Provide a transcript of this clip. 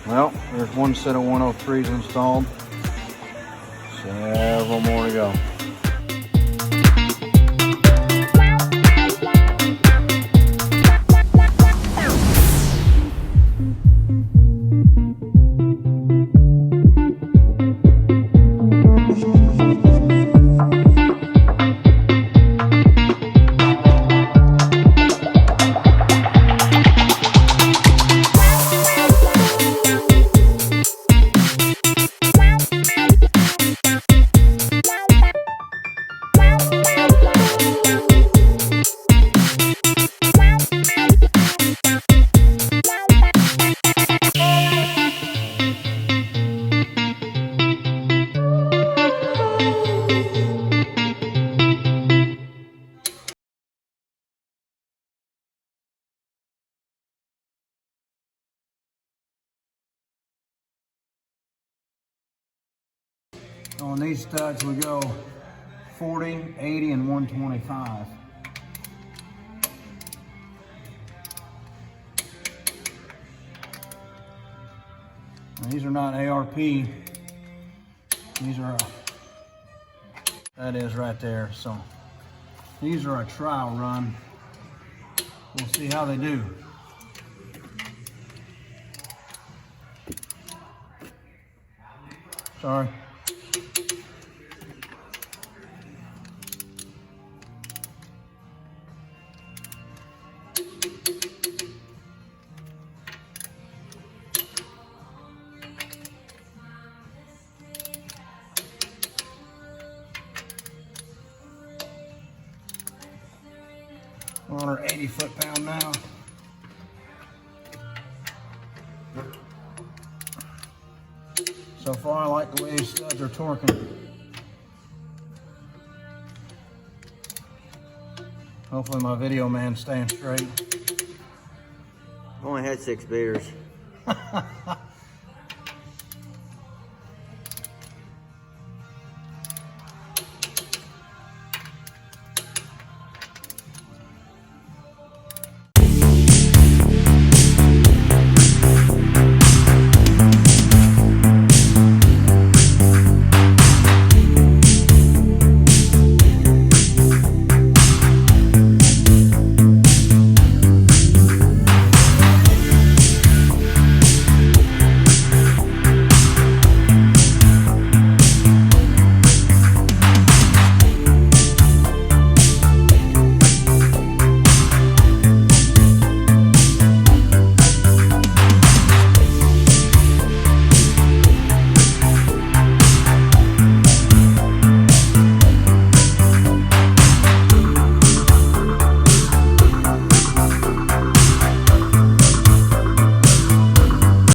Well, there's one set of 103s installed. Several more to go. On these studs we go 40, 80, and 125. And these are not ARP. These are, that is right there. So these are a trial run. We'll see how they do. Sorry. We're on our 80 foot-pound now. So far, I like the way these studs are torquing. Hopefully my video man's staying straight. Only had 6 beers.